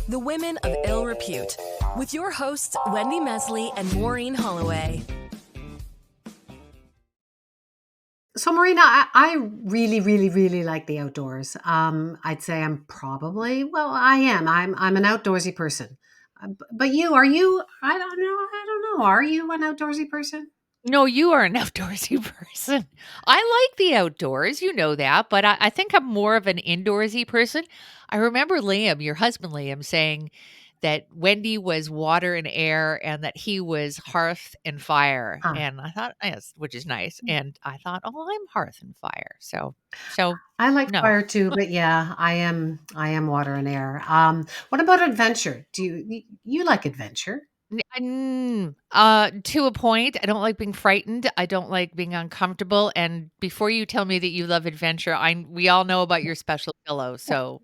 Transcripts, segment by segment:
The Women of Ill Repute, with your hosts, Wendy Mesley and Maureen Holloway. So, Marina, I really, really, really like the outdoors. I'd say I'm probably, well, I am. I'm an outdoorsy person. But are you? I don't know. I don't know. Are you an outdoorsy person? No, you are an outdoorsy person. I like the outdoors, you know that, but I think I'm more of an indoorsy person. I remember Liam, your husband Liam, saying that Wendy was water and air and that he was hearth and fire. Ah, And I thought, yes, which is nice. And I thought, oh, I'm hearth and fire. So I like no. fire too, but yeah, I am. I am water and air. What about adventure? Do you like adventure? To a point, I don't like being frightened. I don't like being uncomfortable. And before you tell me that you love adventure, we all know about your special pillow. So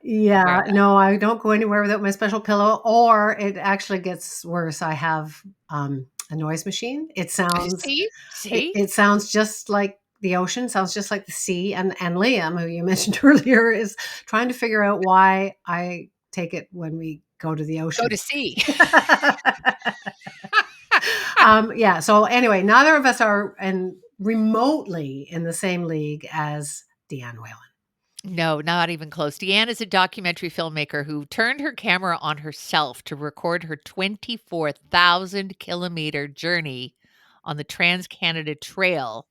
Yeah, wear that. no, I don't go anywhere without my special pillow, or it actually gets worse. I have a noise machine. See, It, see. it sounds just like the ocean, sounds just like the sea. And Liam, who you mentioned earlier, is trying to figure out why I take it when we go to the Go ocean. to sea. Yeah. So anyway, neither of us are remotely in the same league as Dianne Whelan. No, not even close. Deanne is a documentary filmmaker who turned her camera on herself to record her 24,000-kilometer journey on the Trans-Canada Trail,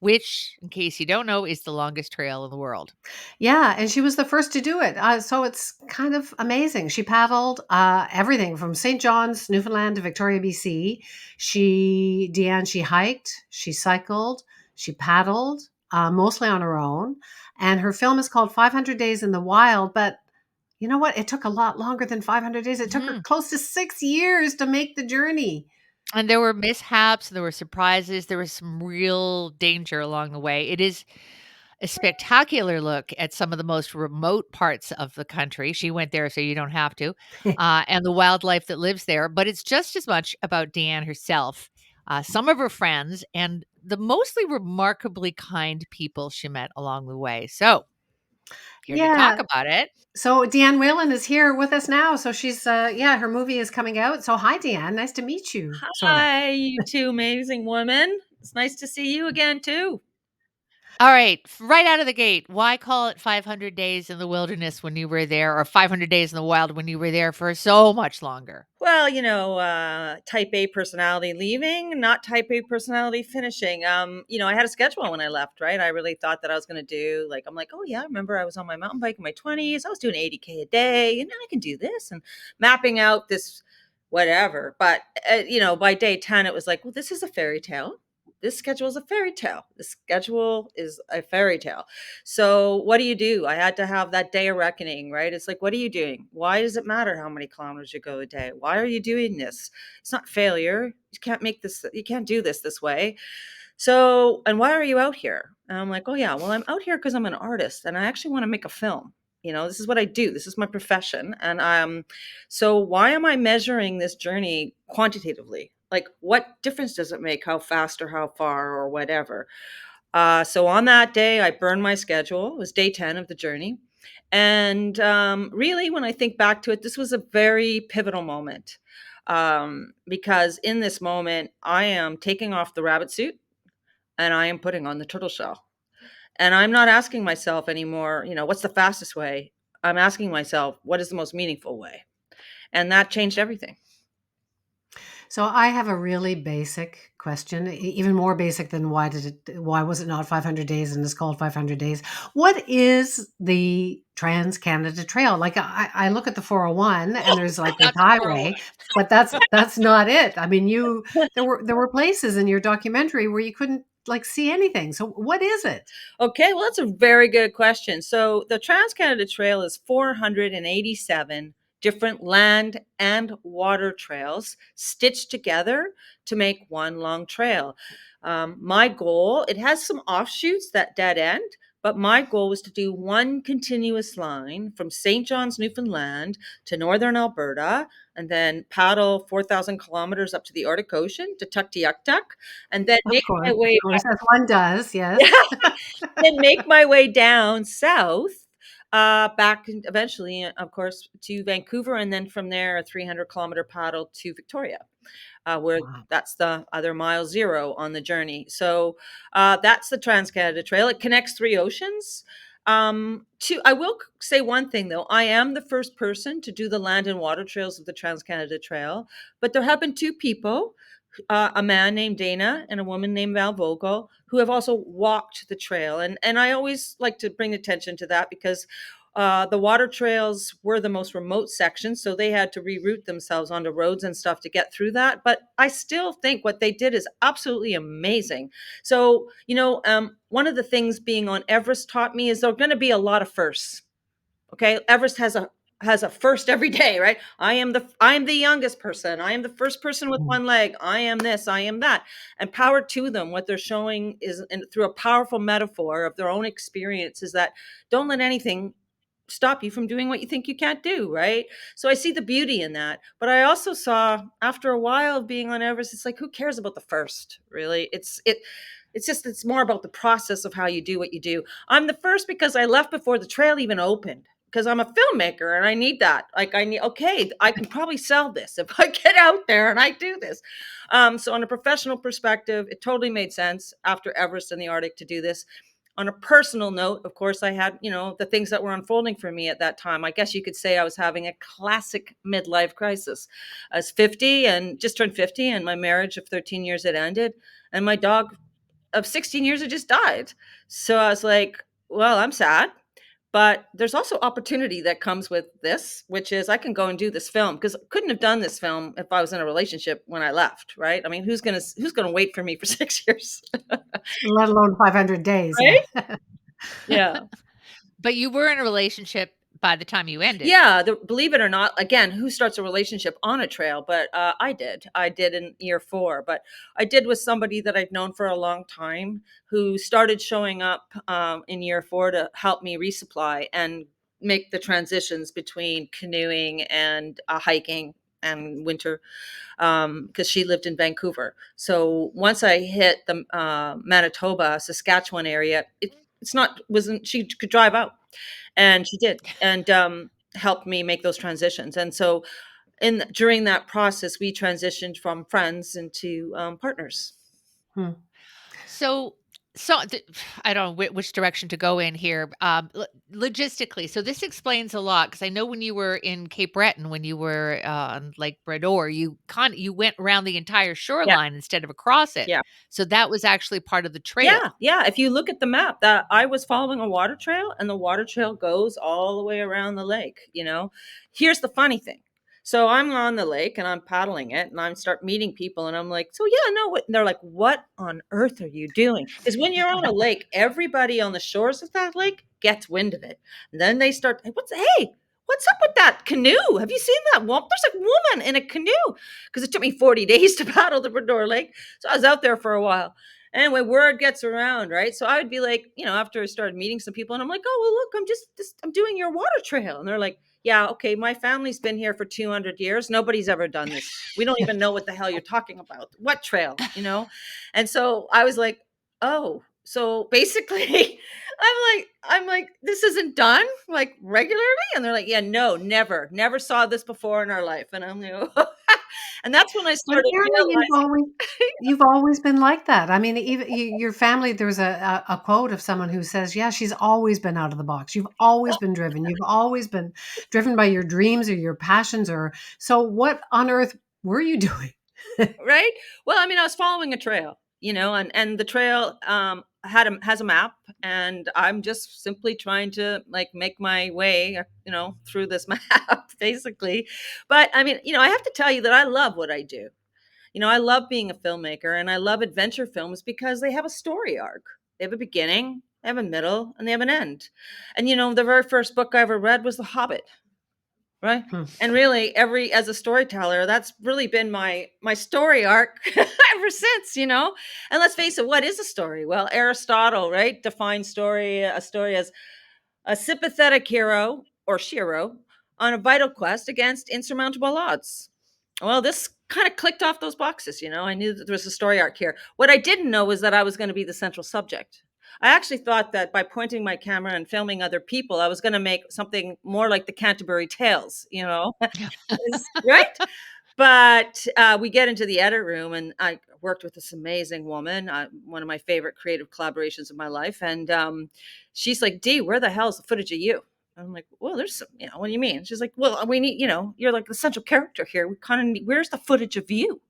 which, in case you don't know, is the longest trail in the world. Yeah, and she was the first to do it. So it's kind of amazing. She paddled everything from St. John's, Newfoundland to Victoria, B.C. She hiked, she cycled, she paddled, mostly on her own. And her film is called 500 Days in the Wild. But you know what? It took a lot longer than 500 days. It took her Mhm. close to 6 years to make the journey. And there were mishaps, there were surprises, there was some real danger along the way. It is a spectacular look at some of the most remote parts of the country. She went there, so you don't have to, and the wildlife that lives there. But it's just as much about Deanne herself, some of her friends, and the mostly remarkably kind people she met along the way. So, here to talk Yeah. about it. So Dianne Whelan is here with us now. So she's her movie is coming out. So hi Dianne, nice to meet you. Sort of. Hi, you two amazing women. It's nice to see you again, too. All right, right out of the gate, why call it 500 days in the wilderness when you were there, or 500 days in the wild when you were there for so much longer? Well, type A personality leaving, not type A personality finishing. I had a schedule when I left, right? I really thought that I was going to do I'm like, oh, yeah, I remember I was on my mountain bike in my 20s. I was doing 80K a day, and I can do this and mapping out this whatever. But, by day 10, it was like, well, this is a fairy tale. This schedule is a fairy tale. This schedule is a fairy tale. So what do you do? I had to have that day of reckoning, right? It's like, what are you doing? Why does it matter how many kilometers you go a day? Why are you doing this? It's not failure. You can't make this, you can't do this way. So, and why are you out here? And I'm like, oh yeah, well, I'm out here because I'm an artist and I actually want to make a film. This is what I do. This is my profession. And so why am I measuring this journey quantitatively? Like, what difference does it make how fast or how far or whatever? So on that day, I burned my schedule. It was day 10 of the journey. And really, when I think back to it, this was a very pivotal moment because in this moment, I am taking off the rabbit suit and I am putting on the turtle shell. And I'm not asking myself anymore, what's the fastest way? I'm asking myself, what is the most meaningful way? And that changed everything. So I have a really basic question, even more basic than why was it not 500 days and it's called 500 days? What is the Trans Canada Trail? Like I look at the 401 and there's like this Not the 401. highway, but that's not it. I mean, there were places in your documentary where you couldn't like see anything. So what is it? Okay, well, that's a very good question. So the Trans Canada Trail is 487 different land and water trails stitched together to make one long trail. My goal, it has some offshoots that dead end, but my goal was to do one continuous line from St. John's, Newfoundland to northern Alberta, and then paddle 4,000 kilometers up to the Arctic Ocean to Tuktoyaktuk, and then make my Of way course, as one does, yes. then make my way down south back eventually, of course, to Vancouver, and then from there, a 300-kilometer paddle to Victoria, where Wow. that's the other mile zero on the journey. So that's the Trans-Canada Trail. It connects three oceans. I will say one thing though. I am the first person to do the land and water trails of the Trans-Canada Trail, but there have been two people, a man named Dana and a woman named Val Vogel, who have also walked the trail. And I always like to bring attention to that because the water trails were the most remote sections, so they had to reroute themselves onto roads and stuff to get through that. But I still think what they did is absolutely amazing. So, one of the things being on Everest taught me is there are going to be a lot of firsts. Okay, Everest has a first every day, right? I am the youngest person. I am the first person with Mm. one leg. I am this. I am that. And power to them. What they're showing is, and through a powerful metaphor of their own experience, is that don't let anything stop you from doing what you think you can't do, right? So I see the beauty in that. But I also saw after a while of being on Everest, it's like, who cares about the first, really? It's more about the process of how you do what you do. I'm the first because I left before the trail even opened, because I'm a filmmaker and I need that. Like I need, okay, I can probably sell this if I get out there and I do this. So on a professional perspective, it totally made sense after Everest and the Arctic to do this. On a personal note, of course, I had, the things that were unfolding for me at that time. I guess you could say I was having a classic midlife crisis. I was 50 and just turned 50, and my marriage of 13 years had ended, and my dog of 16 years had just died. So I was like, well, I'm sad, but there's also opportunity that comes with this, which is I can go and do this film, because I couldn't have done this film if I was in a relationship when I left, right? I mean, who's gonna wait for me for 6 years? Let alone 500 days. Yeah. Right? Yeah. But you were in a relationship by the time you ended. Yeah, believe it or not, again, who starts a relationship on a trail? But I did. I did in year 4, but I did with somebody that I'd known for a long time, who started showing up in year 4 to help me resupply and make the transitions between canoeing and hiking and winter, because she lived in Vancouver. So once I hit the Manitoba, Saskatchewan area, it's not wasn't she could drive out, and she did, and helped me make those transitions. And so during that process, we transitioned from friends into partners. Hmm. So, I don't know which direction to go in here. Logistically, so this explains a lot because I know when you were in Cape Breton, when you were on Lake Bredor, you went around the entire Yeah, shoreline instead of across it. yeah. So that was actually part of the trail. Yeah, yeah. If you look at the map, that I was following a water trail, and the water trail goes all the way around the lake. Here's the funny thing. So I'm on the lake and I'm paddling it, and I start meeting people, and I'm like, so yeah, no, what? And they're like, what on earth are you doing? Because when you're on a lake, everybody on the shores of that lake gets wind of it. And then they start, what's up with that canoe? Have you seen that? There's a woman in a canoe. Because it took me 40 days to paddle the Bredor Lake. So I was out there for a while. Anyway, word gets around, right? So I would be like, after I started meeting some people, and I'm like, oh, well, look, I'm doing your water trail. And they're like, yeah, okay, my family's been here for 200 years. Nobody's ever done this. We don't even know what the hell you're talking about. What trail? And so I was like, oh, so basically I'm like, this isn't done like regularly. And they're like, yeah, no, never saw this before in our life. And I'm like, oh. And that's when I But started apparently realizing. you've always been like that. I mean, even your family, there's a quote of someone who says, yeah, she's always been out of the box. You've always been driven. You've always been driven by your dreams or your passions. Or so what on earth were you doing? Right? Well, I mean, I was following a trail, and the trail has a map, and I'm just simply trying to like make my way, through this map basically. But I mean, I have to tell you that I love what I do. I love being a filmmaker, and I love adventure films because they have a story arc. They have a beginning, they have a middle, and they have an end. And the very first book I ever read was The Hobbit. Right. Hmm. And really as a storyteller, that's really been my story arc ever since. And let's face it, what is a story? Well, Aristotle, right, defines a story as a sympathetic hero or shiro on a vital quest against insurmountable odds. Well, this kind of clicked off those boxes. I knew that there was a story arc here. What I didn't know was that I was going to be the central subject. I actually thought that by pointing my camera and filming other people, I was going to make something more like the Canterbury Tales, right? But we get into the edit room, and I worked with this amazing woman, one of my favorite creative collaborations of my life. And she's like, "Dee, where the hell is the footage of you?" I'm like, "Well, there's some, what do you mean?" She's like, "Well, we need, you're like the central character here. We kind of need, where's the footage of you?"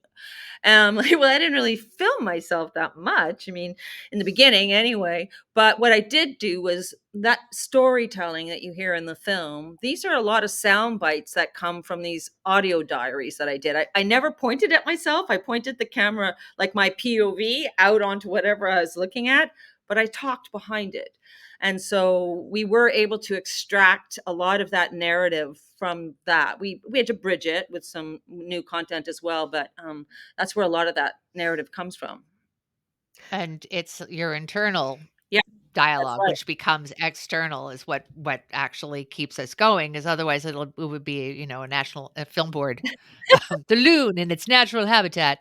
Like, well, I didn't really film myself that much. I mean, in the beginning anyway. But what I did do was that storytelling that you hear in the film. These are a lot of sound bites that come from these audio diaries that I did. I never pointed at myself. I pointed the camera, like my POV, out onto whatever I was looking at, but I talked behind it. And so we were able to extract a lot of that narrative from that. We had to bridge it with some new content as well, but that's where a lot of that narrative comes from. And it's your internal Yeah, that's dialogue, right. which becomes external, is what actually keeps us going. Because otherwise, it would be, a film board, the loon in its natural habitat.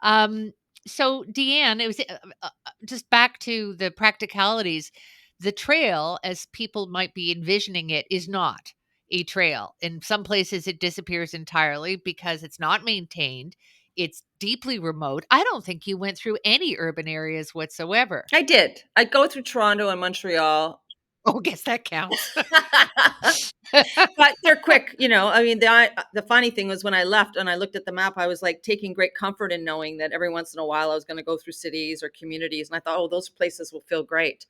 Um, so, Deanne, it was just back to the practicalities. The trail, as people might be envisioning it, is not a trail. In some places, it disappears entirely because it's not maintained. It's deeply remote. I don't think you went through any urban areas whatsoever. I did. I go through Toronto and Montreal. Oh, guess that counts. But they're quick, I mean, the funny thing was when I left and I looked at the map, I was like taking great comfort in knowing that every once in a while I was going to go through cities or communities, and I thought, oh, those places will feel great.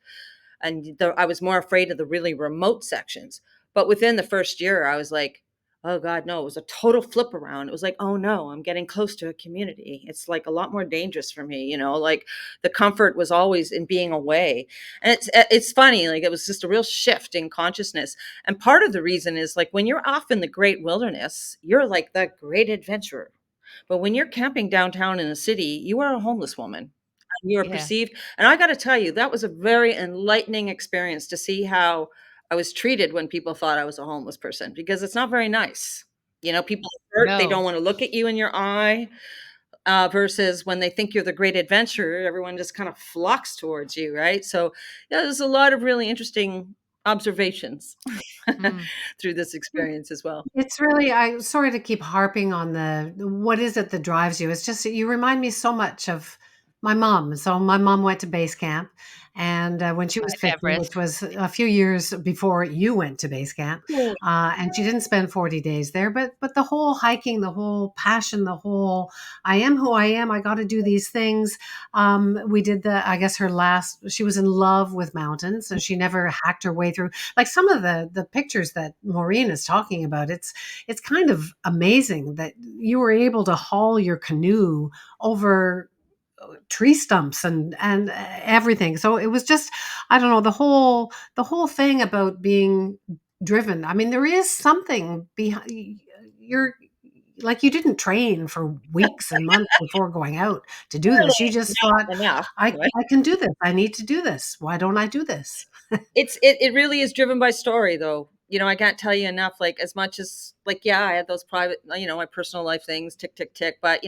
And I was more afraid of the really remote sections. But within the first year, I was like, oh God, no, it was a total flip around. It was like, oh no, I'm getting close to a community. It's like a lot more dangerous for me, like the comfort was always in being away. And it's funny, like it was just a real shift in consciousness. And part of the reason is like when you're off in the great wilderness, you're like the great adventurer. But when you're camping downtown in a city, you are a homeless woman. You are Yeah. perceived. And I got to tell you, that was a very enlightening experience to see how I was treated when people thought I was a homeless person, because it's not very nice. People are hurt. They No. don't want to look at you in your eye. Versus when they think you're the great adventurer, everyone just kind of flocks towards you, right? So, yeah, there's a lot of really interesting observations Mm. through this experience as well. It's really, I sorry to keep harping on what is it that drives you? It's just, you remind me so much of my mom. So my mom went to base camp, and when she was Mount 50, which Everest. was a few years before you went to base camp, and she didn't spend 40 days there, but the whole hiking, the whole passion, the whole, I am who I am, I got to do these things. We did I guess she was in love with mountains, so she never hacked her way through. Like some of the pictures that Maureen is talking about, it's kind of amazing that you were able to haul your canoe over tree stumps and everything. So it was just, I don't know, the whole thing about being driven. I mean, there is something behind. You're like, you didn't train for weeks and months before going out to do this. You Clearly just thought, not enough. I Right? I can do this. I need to do this. Why don't I do this? It really is driven by story, though. I can't tell you enough. Like, as much as, like, yeah, I had those private, my personal life things, tick tick tick, but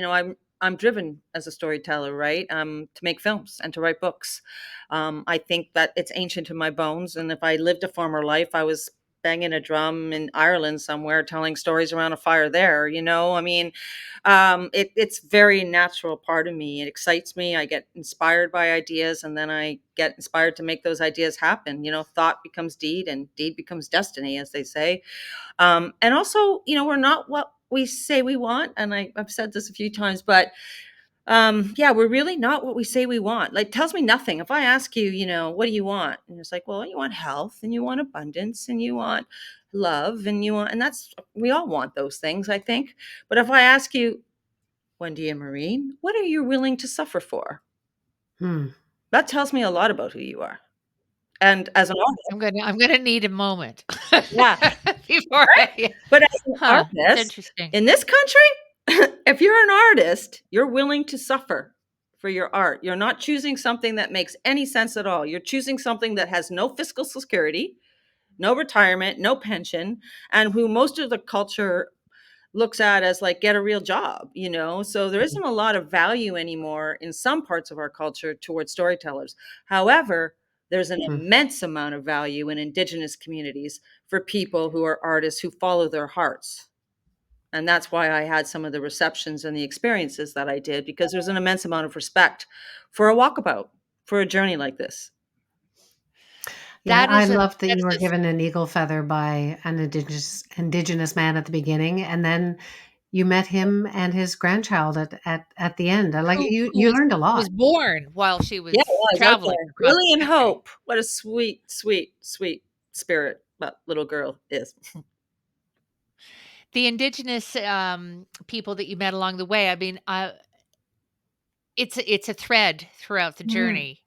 I'm driven as a storyteller, right? To make films and to write books. I think that it's ancient in my bones, and if I lived a former life, I was banging a drum in Ireland somewhere, telling stories around a fire there. I mean, it's very natural part of me. It excites me. I get inspired by ideas, and then I get inspired to make those ideas happen. Thought becomes deed, and deed becomes destiny, as they say. And also, we're not what we say we want. And I've said this a few times, but yeah, we're really not what we say we want. Like, tells me nothing. If I ask you, what do you want? And it's like, well, you want health, and you want abundance, and you want love, and and that's, we all want those things, I think. But if I ask you, Wendy and Maureen, what are you willing to suffer for? Hmm. That tells me a lot about who you are. And as an artist, I'm gonna need a moment yeah, before right? I. But as an It's artist interesting. in this country, if you're an artist, you're willing to suffer for your art. You're not choosing something that makes any sense at all. You're choosing something that has no fiscal security, no retirement, no pension, and who most of the culture looks at as like, get a real job. So there isn't a lot of value anymore in some parts of our culture towards storytellers. However, There's an Hmm. immense amount of value in Indigenous communities for people who are artists who follow their hearts. And that's why I had some of the receptions and the experiences that I did, because there's an immense amount of respect for a walkabout, for a journey like this. Yeah, I a loved that that you is were a s given an eagle feather by an indigenous man at the beginning, and then you met him and his grandchild at the end. I like you learned a who lot. was born while she Yeah, it was was, traveling okay. across Lily the and country. Hope. What a sweet, sweet, sweet spirit that little girl is. The indigenous, people that you met along the way, I mean, it's a thread throughout the Mhm. journey.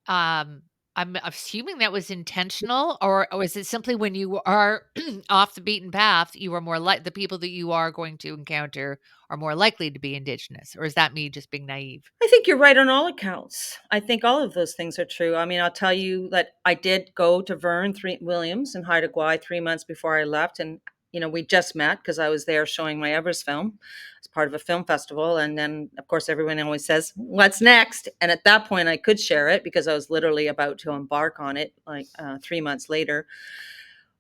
Um, I'm assuming that was intentional, or is it simply when you are off the beaten path, you are more like the people that you are going to encounter are more likely to be indigenous, or is that me just being naive? I think you're right on all accounts. I think all of those things are true. I mean, I'll tell you that I did go to Vern Three Williams in Haida Gwaii 3 months before I left. And, we just met because I was there showing my Everest film as part of a film festival. And then, of course, everyone always says, "What's next?" And at that point, I could share it because I was literally about to embark on it, like 3 months later.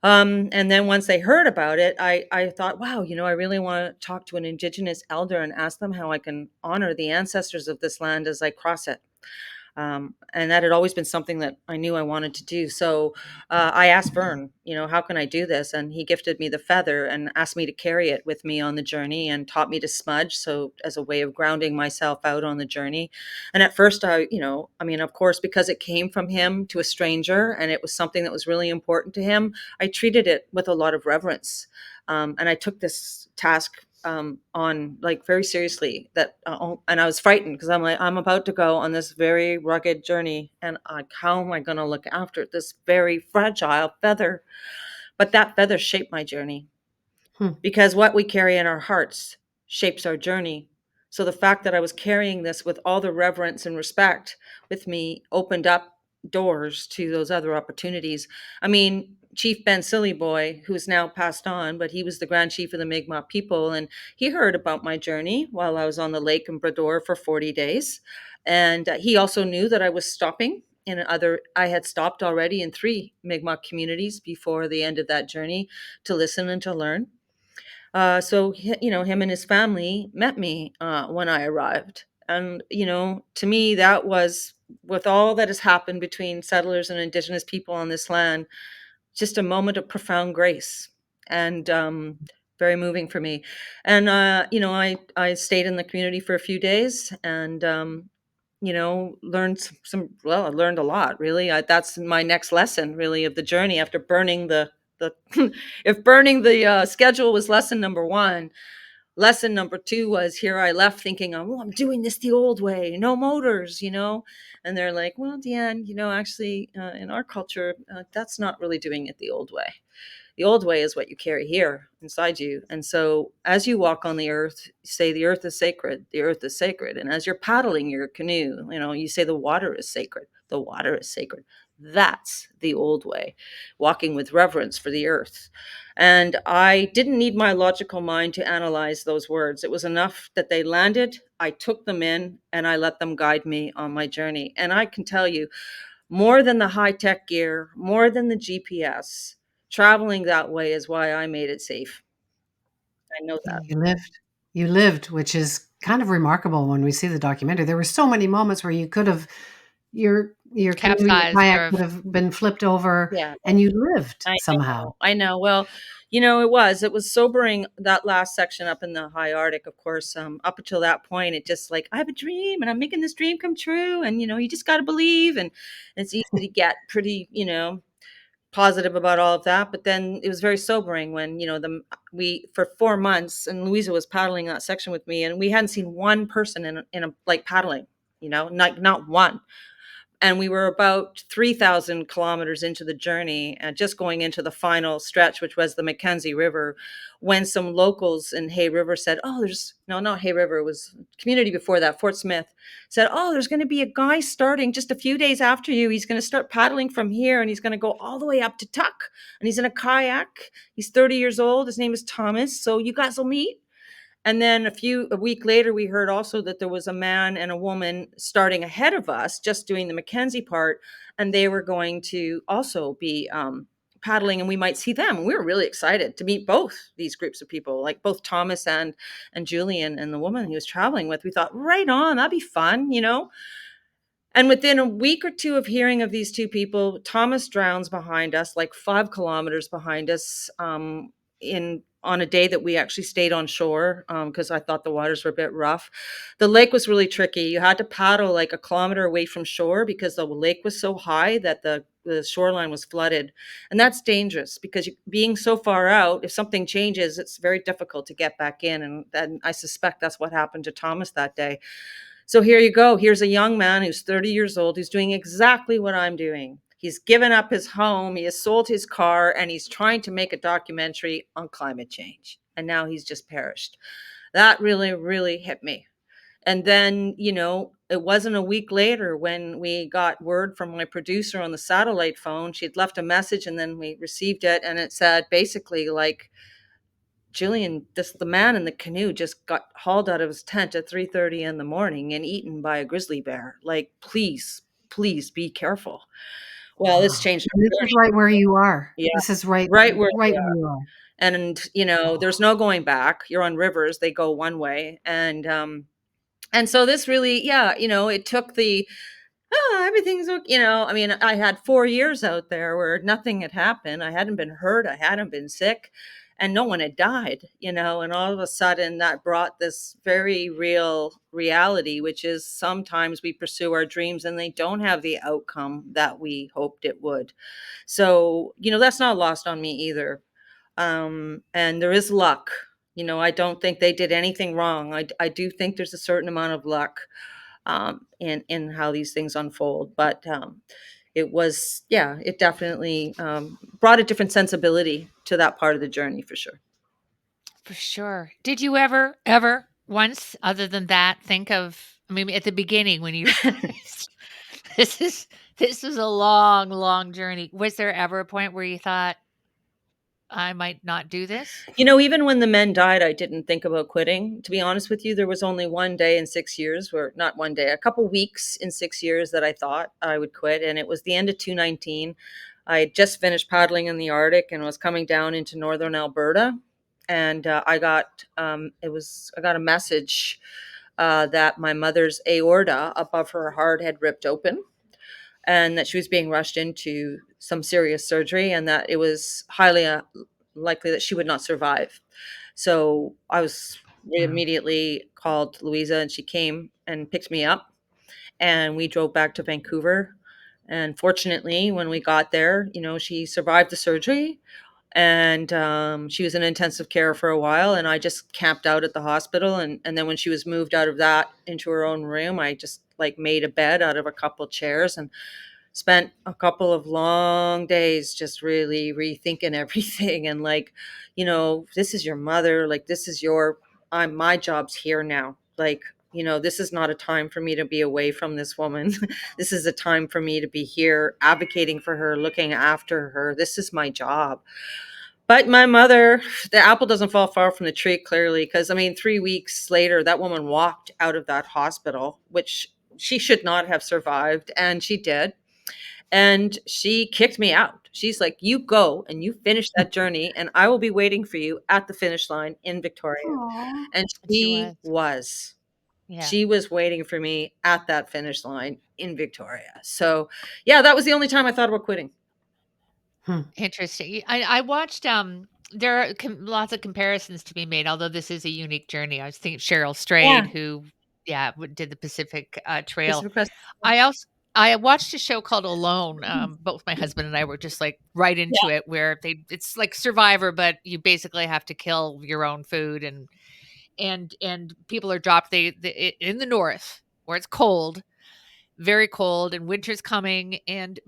And then once they heard about it, I thought, wow, I really want to talk to an Indigenous elder and ask them how I can honor the ancestors of this land as I cross it. And that had always been something that I knew I wanted to do. So I asked Vern, how can I do this? And he gifted me the feather and asked me to carry it with me on the journey and taught me to smudge. So as a way of grounding myself out on the journey. And at first, I mean, of course, because it came from him to a stranger and it was something that was really important to him, I treated it with a lot of reverence. And I took this task on like very seriously, and I was frightened because I'm like, I'm about to go on this very rugged journey, and how am I going to look after this very fragile feather? But that feather shaped my journey, Hmm. because what we carry in our hearts shapes our journey. So the fact that I was carrying this with all the reverence and respect with me opened up doors to those other opportunities. I mean, Chief Ben Sillyboy, who's now passed on, but he was the Grand Chief of the Mi'kmaq people, and he heard about my journey while I was on the lake in Brador for 40 days. And he also knew that I was stopping I had stopped already in 3 Mi'kmaq communities before the end of that journey to listen and to learn. So him and his family met me when I arrived, and to me that was, with all that has happened between settlers and Indigenous people on this land, just a moment of profound grace, and very moving for me. And I stayed in the community for a few days, and learned well, I learned a lot, really. That's my next lesson, really, of the journey after burning the if burning the schedule was lesson number one. Lesson number two was, here I left thinking, oh, I'm doing this the old way, no motors, and they're like, well, Deanne, actually, in our culture, that's not really doing it the old way. The old way is what you carry here inside you. And so as you walk on the earth, you say the earth is sacred, the earth is sacred. And as you're paddling your canoe, you say the water is sacred, the water is sacred. That's the old way, walking with reverence for the earth. And I didn't need my logical mind to analyze those words. It was enough that they landed, I took them in, and I let them guide me on my journey. And I can tell you, more than the high tech gear, more than the GPS, traveling that way is why I made it safe. I know that. You lived. You lived, which is kind of remarkable when we see the documentary. There were so many moments where you could have your canoe, your Capsized kayak or could have been flipped over, Yeah, and you lived I somehow. know. I know. Well, it was sobering, that last section up in the high Arctic, of course. Up until that point, it just like, I have a dream and I'm making this dream come true. And, you just got to believe. And it's easy to get pretty, positive about all of that. But then it was very sobering when, we, for 4 months, and Louisa was paddling that section with me, and we hadn't seen one person in a, like, paddling, not one. And we were about 3,000 kilometers into the journey, and just going into the final stretch, which was the Mackenzie River, when some locals in Hay River said, oh, there's, no, not Hay River, it was community before that, Fort Smith, said, oh, there's going to be a guy starting just a few days after you. He's going to start paddling from here, and he's going to go all the way up to Tuck, and he's in a kayak. He's 30 years old. His name is Thomas. So you guys will meet. And then a week later, we heard also that there was a man and a woman starting ahead of us, just doing the Mackenzie part, and they were going to also be paddling, and we might see them. And we were really excited to meet both these groups of people, like both Thomas and Julian and the woman he was traveling with. We thought, right on, that'd be fun, you know. And within a week or two of hearing of these two people, Thomas drowns behind us, like 5 kilometers behind us, in on a day that we actually stayed on shore, because I thought the waters were a bit rough. The lake was really tricky. You had to paddle like a kilometer away from shore because the lake was so high that the shoreline was flooded. And that's dangerous because being so far out, if something changes, it's very difficult to get back in. And then I suspect that's what happened to Thomas that day. So here you go. Here's a young man who's 30 years old, who's doing exactly what I'm doing. He's given up his home, he has sold his car, and he's trying to make a documentary on climate change. And now he's just perished. That really, really hit me. And then, it wasn't a week later when we got word from my producer on the satellite phone. She had left a message and then we received it. And it said basically, like, Jillian, the man in the canoe just got hauled out of his tent at 3:30 in the morning and eaten by a grizzly bear. Like, please, please be careful. Well, this Wow. changed And our this is journey. right where you are. Yeah, This is right right where we right where are. you are. And, there's no going back. You're on rivers, they go one way. And so this really, yeah, it took everything's okay. I mean, I had 4 years out there where nothing had happened. I hadn't been hurt. I hadn't been sick, and no one had died, and all of a sudden that brought this very real reality, which is sometimes we pursue our dreams and they don't have the outcome that we hoped it would. So, that's not lost on me either. And there is luck. I don't think they did anything wrong. I do think there's a certain amount of luck in how these things unfold. But it definitely brought a different sensibility to that part of the journey for sure. For sure. Did you ever once, other than that, think of, I mean, at the beginning when you realized this is this is a long, long journey. Was there ever a point where you thought, I might not do this? Even when the men died, I didn't think about quitting. To be honest with you, there was only one day in 6 years, where not one day, a couple weeks in 6 years that I thought I would quit. And it was the end of 2019. I had just finished paddling in the Arctic and was coming down into northern Alberta. And I got a message that my mother's aorta above her heart had ripped open and that she was being rushed into some serious surgery and that it was highly likely that she would not survive. So we Wow. immediately called Louisa and she came and picked me up and we drove back to Vancouver. And fortunately, when we got there, she survived the surgery and she was in intensive care for a while. And I just camped out at the hospital. And then when she was moved out of that into her own room, I just like made a bed out of a couple chairs and spent a couple of long days just really rethinking everything and like, this is your mother, like this is my job's here now. Like, this is not a time for me to be away from this woman. This is a time for me to be here advocating for her, looking after her. This is my job. But my mother, the apple doesn't fall far from the tree, clearly, because I mean, 3 weeks later, that woman walked out of that hospital, which she should not have survived, and she did. And she kicked me out. She's like, you go and you finish that journey, and I will be waiting for you at the finish line in Victoria. Aw. And And she was. Yeah. she was waiting for me at that finish line in Victoria. So, yeah, that was the only time I thought about quitting. Interesting. I watched, there are lots of comparisons to be made, although this is a unique journey. I was thinking Cheryl Strayed, Yeah. who, yeah, did the Pacific Trail. Pacific Crest. I also I watched a show called Alone. Both my husband and I were just like right into Yeah. it, where it's like Survivor, but you basically have to kill your own food, and people are dropped in the north where it's cold, very cold, and winter's coming. And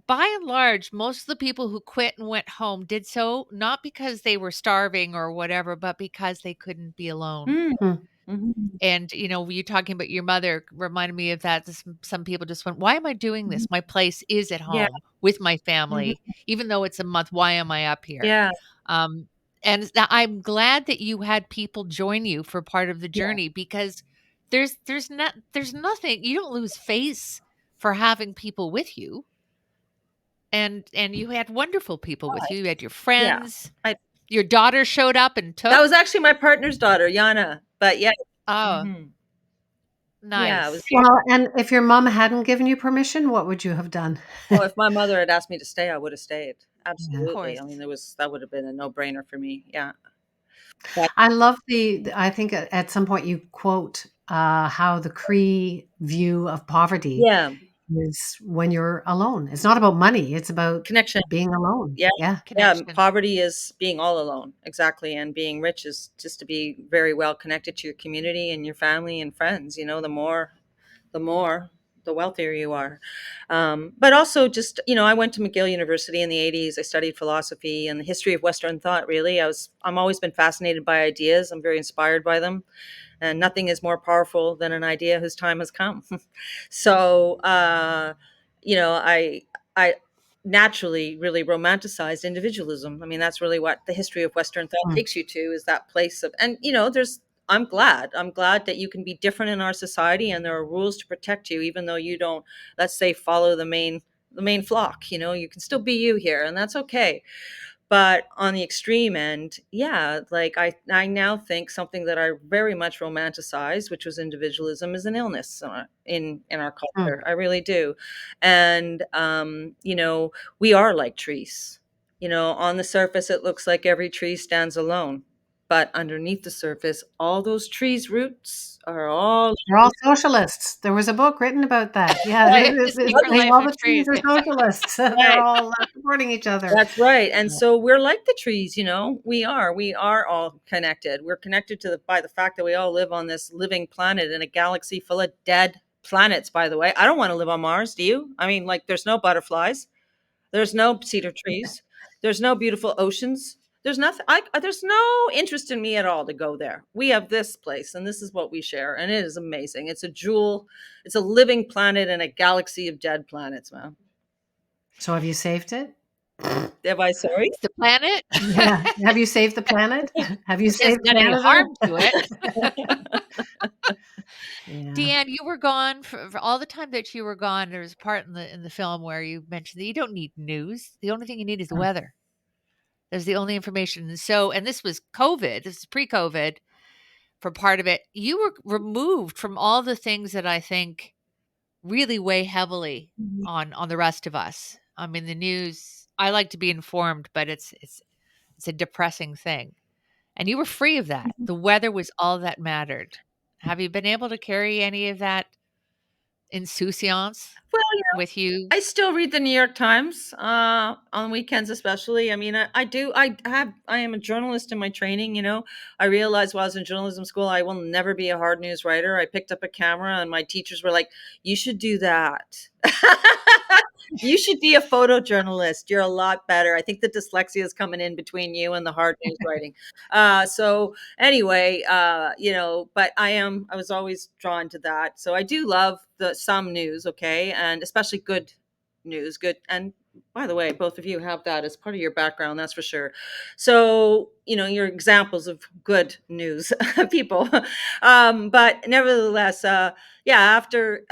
by and large, most of the people who quit and went home did so not because they were starving or whatever, but because they couldn't be alone. Mm. Hmm. Mhm. And, you talking about your mother reminded me of that. Some people just went, why am I doing Mhm. this? My place is at Yeah. home with my Mhm. family. Even though it's a month, why am I up here? Yeah. Um, And I'm glad that you had people join you for part of the journey, because there's nothing, you don't lose face for having people with you. And you had wonderful people with you. You had your Yeah. friends. Your daughter showed up and That took. was actually my partner's daughter, Yana. But yeah. Oh, Mhm. Yeah, it was. nice. Well, and if your mom hadn't given you permission, what would you have done? Oh, if my mother had asked me to stay, I would have stayed. Yeah. Of Absolutely. I mean, course. that would have been a no-brainer for me. Yeah. But I love I think at some point you quote how the Cree view of poverty yeah, is when you're alone. It's not about money, it's about connection. being alone. Yeah. Yeah. Yeah, Connection. poverty is being all alone. Exactly. And being rich is just to be very well connected to your community and your family and friends. The more, the wealthier you are. But also just, I went to McGill University in the 80s. I studied philosophy and the history of Western thought, really. I'm always been fascinated by ideas. I'm very inspired by them. And nothing is more powerful than an idea whose time has come. So, I naturally really romanticized individualism. I mean, that's really what the history of Western thought Mm. takes you to, is that place of, and I'm glad that you can be different in our society, and there are rules to protect you, even though you don't, let's say, follow the main flock. You can still be you here, and that's okay. But on the extreme end, yeah, like I now think something that I very much romanticized, which was individualism, is an illness in our Mm. culture. I really do. And we are like trees. On the surface it looks like every tree stands alone, but underneath the surface, all those trees' roots are all. They're all socialists. There was a book written about that. Yeah, Right. The Secret saying Life all of the trees Trees. are socialists. They're Right. all supporting each other. That's right. And so we're like the trees, we are all connected. We're connected by the fact that we all live on this living planet in a galaxy full of dead planets, by the way. I don't want to live on Mars, do you? I mean, like, there's no butterflies, there's no cedar trees, there's no beautiful oceans. There's nothing. There's no interest in me at all to go there. We have this place, and this is what we share, and it is amazing. It's a jewel. It's a living planet in a galaxy of dead planets, man. So have you saved it? Am I sorry? The planet. Yeah. Have you saved the planet? Have you It hasn't saved done any Canada? harm to it. Yeah. Deanne, you were gone for all the time that you were gone. There was a part in the film where you mentioned that you don't need news. The only thing you need is the Mm. weather. There's the only information. And this was COVID. This is pre-COVID for part of it. You were removed from all the things that I think really weigh heavily on the rest of us. I mean, the news, I like to be informed, but it's a depressing thing. And you were free of that. The weather was all that mattered. Have you been able to carry any of that insouciance Well, with you? I still read the New York Times on weekends, especially. I mean, I do. I am a journalist in my training. I realized while I was in journalism school, I will never be a hard news writer. I picked up a camera, and my teachers were like, "You should do that. You should be a photojournalist. You're a lot better." I think the dyslexia is coming in between you and the hard news writing. So anyway, but I was always drawn to that. So I do love some news, okay, and especially good news, good. And by the way, both of you have that as part of your background, that's for sure. So, you're examples of good news people. But nevertheless, yeah, after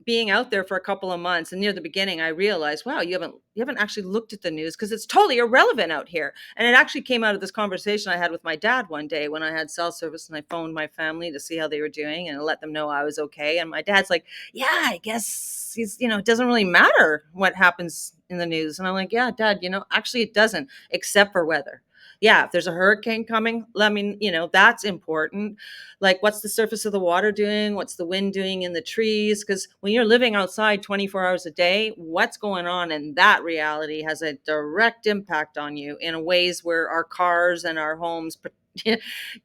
being out there for a couple of months, and near the beginning I realized, wow, you haven't actually looked at the news, because it's totally irrelevant out here. And it actually came out of this conversation I had with my dad one day when I had cell service, and I phoned my family to see how they were doing and let them know I was okay. And my dad's like, yeah, I guess it doesn't really matter what happens in the news. And I'm like, yeah, Dad, actually it doesn't, except for weather. Yeah, if there's a hurricane coming, let me, that's important. Like, what's the surface of the water doing? What's the wind doing in the trees? Because when you're living outside 24 hours a day, what's going on in that reality has a direct impact on you in ways where our cars and our homes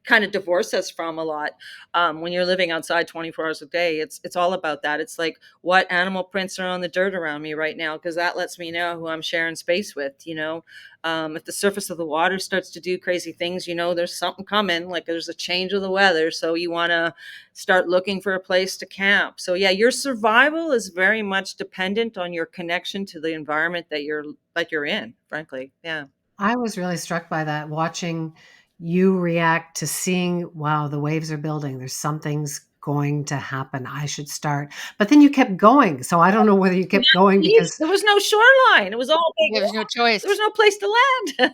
kind of divorce us from a lot. When you're living outside 24 hours a day, it's all about that. It's like, what animal prints are on the dirt around me right now, because that lets me know who I'm sharing space with. If the surface of the water starts to do crazy things, there's something coming, like there's a change of the weather. So you want to start looking for a place to camp. So yeah, your survival is very much dependent on your connection to the environment that you're in, frankly. Yeah. I was really struck by that, watching you react to seeing, wow, the waves are building. There's something's going to happen. I should start. But then you kept going. So I don't know whether you kept going Beach. because, There was no shoreline. It was all big There was no rocks. There was choice. no place to land.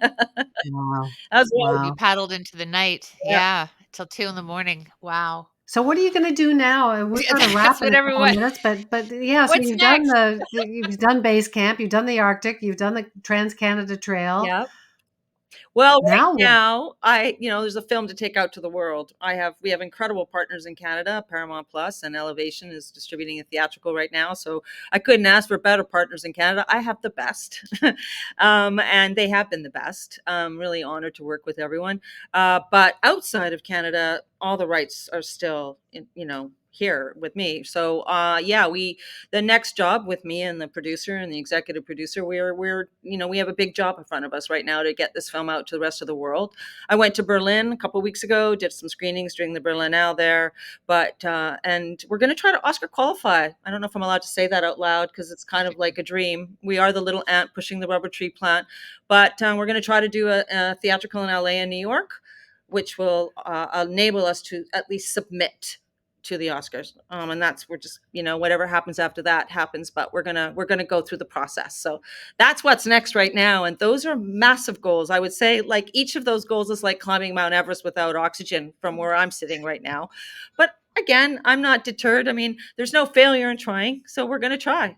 wow, That was wild. You wow. paddled into the night. Yeah. Yeah, till 2 in the morning. Wow. So what are you going to do now? We're going to wrap That's in what a couple of everyone minutes, but yeah. So what's you've done next? you've done base camp, you've done the Arctic, you've done the Trans Canada Trail. Yeah. Well, right Now what? now, there's a film to take out to the world. We have incredible partners in Canada, Paramount Plus and Elevation is distributing a theatrical right now. So I couldn't ask for better partners in Canada. I have the best, and they have been the best. Really honored to work with everyone. But outside of Canada, all the rights are still, here with me. So yeah, the next job with me and the producer and the executive producer, we have a big job in front of us right now to get this film out to the rest of the world. I went to Berlin a couple of weeks ago, did some screenings during the Berlinale there, but and we're going to try to Oscar qualify. I don't know if I'm allowed to say that out loud because it's kind of like a dream. We are the little ant pushing the rubber tree plant, but we're going to try to do a theatrical in LA and New York, which will enable us to at least submit to the Oscars. And we're just, whatever happens after that happens, but we're gonna go through the process. So that's what's next right now. And those are massive goals. I would say like each of those goals is like climbing Mount Everest without oxygen from where I'm sitting right now. But again, I'm not deterred. I mean, there's no failure in trying. So we're gonna try.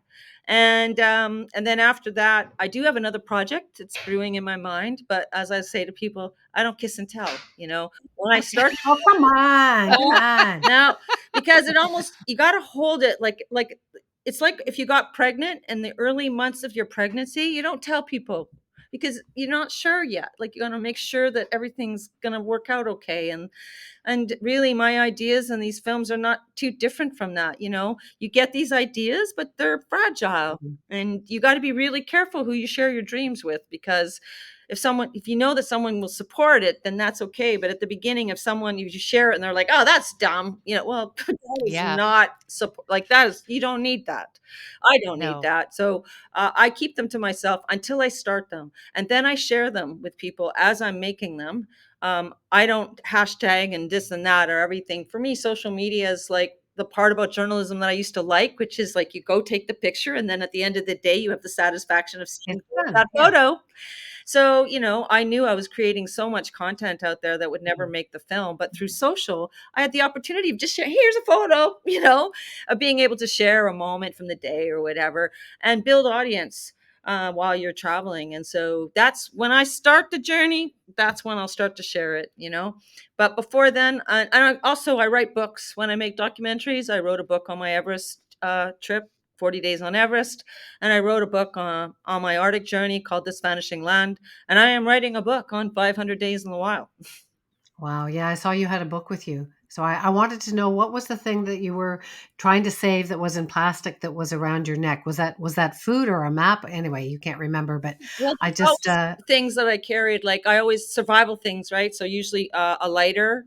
And then after that, I do have another project. It's brewing in my mind. But as I say to people, I don't kiss and tell. When I start Oh, come on, come on. now, because you got to hold it like it's like if you got pregnant in the early months of your pregnancy, you don't tell people because you're not sure yet. Like you're going to make sure that everything's going to work out okay. And really my ideas and these films are not too different from that. You get these ideas, but they're fragile, and you got to be really careful who you share your dreams with, because if you know that someone will support it, then that's okay. But at the beginning, if someone you share it and they're like, oh, that's dumb, well, that is Yeah. not support. Like that is, you don't need that. I don't need No. that. So I keep them to myself until I start them, and then I share them with people as I'm making them. I don't hashtag and this and that or everything. For me, social media is like the part about journalism that I used to like, which is like you go take the picture and then at the end of the day, you have the satisfaction of seeing It's fun. that Yeah. photo. So, I knew I was creating so much content out there that would never Mhm. make the film. But through social, I had the opportunity of just sharing, here's a photo, of being able to share a moment from the day or whatever and build audience while you're traveling. And so that's when I start the journey, that's when I'll start to share it. But before then, I write books. When I make documentaries, I wrote a book on my Everest trip, 40 Days on Everest. And I wrote a book on my Arctic journey called This Vanishing Land. And I am writing a book on 500 Days in the Wild. Wow. Yeah, I saw you had a book with you. So I wanted to know, what was the thing that you were trying to save that was in plastic that was around your neck? Was that food or a map? Anyway, you can't remember, but Well, I there's just always things that I carried. Like I always survival things, right? So usually a lighter,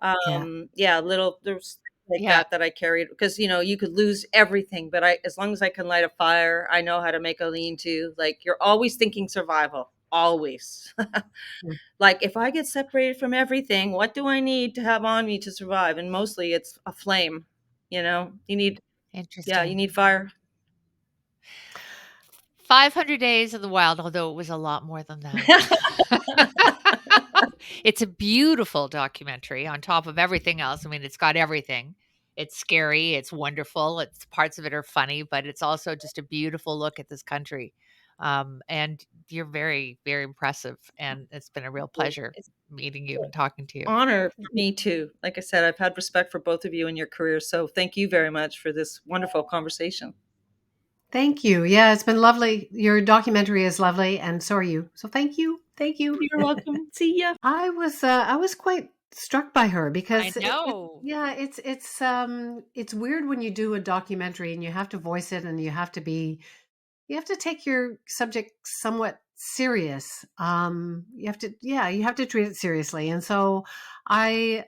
yeah. yeah, little there's like Yeah. that I carried because you could lose everything, but as long as I can light a fire, I know how to make a lean-to. Like you're always thinking survival, always. Mm. Like if I get separated from everything, what do I need to have on me to survive? And mostly it's a flame. You Interesting. need fire. 500 Days in the Wild, although it was a lot more than that. It's a beautiful documentary on top of everything else. I mean, it's got everything. It's scary, it's wonderful, it's parts of it are funny, but it's also just a beautiful look at this country. And you're very, very impressive, and it's been a real pleasure It's meeting you and talking to you. honor for me too. Like I said, I've had respect for both of you in your careers. So thank you very much for this wonderful conversation. Thank you. Yeah, it's been lovely. Your documentary is lovely, and so are you. So thank you. Thank you. You're welcome. See ya. I was quite struck by her I because know. yeah, it's weird when you do a documentary and you have to voice it and you have to take your subject somewhat serious. You have to treat it seriously. And so the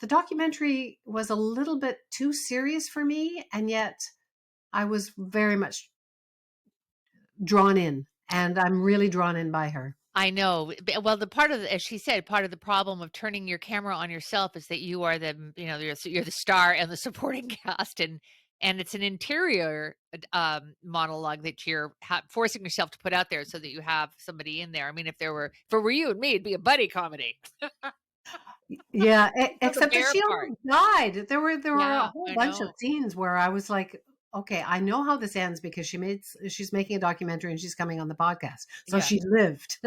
documentary was a little bit too serious for me, and yet I was very much drawn in, and I'm really drawn in by her. I know. Well, as she said, part of the problem of turning your camera on yourself is that you are you're the star and the supporting cast, and it's an interior monologue that you're forcing yourself to put out there so that you have somebody in there. I mean, if it were you and me, it'd be a buddy comedy. Yeah, So the except that bear she part. almost died. There were a Yeah, whole I bunch of know. scenes where I was like, okay, I know how this ends because she's making a documentary and she's coming on the podcast. So Yeah, she lived.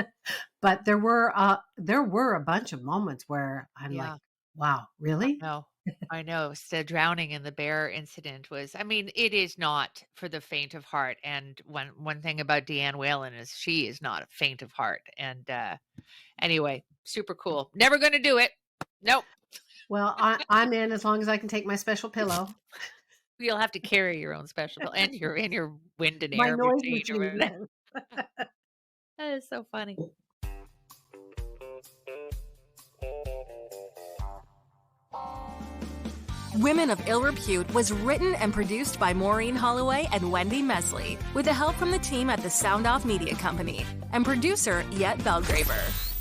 But there were a bunch of moments where I'm like, yeah. wow, really? No, I know. The drowning in the bear incident was, I mean, it is not for the faint of heart. And one thing about Dianne Whelan is she is not a faint of heart. And anyway, super cool. Never going to do it. Nope. Well, I'm in as long as I can take my special pillow. You'll have to carry your own special bill and your wind and My air noise machine or machine, whatever. yes. That is so funny. Women of Ill Repute was written and produced by Maureen Holloway and Wendy Mesley, with the help from the team at the Sound Off Media Company and producer Yet Belgraver.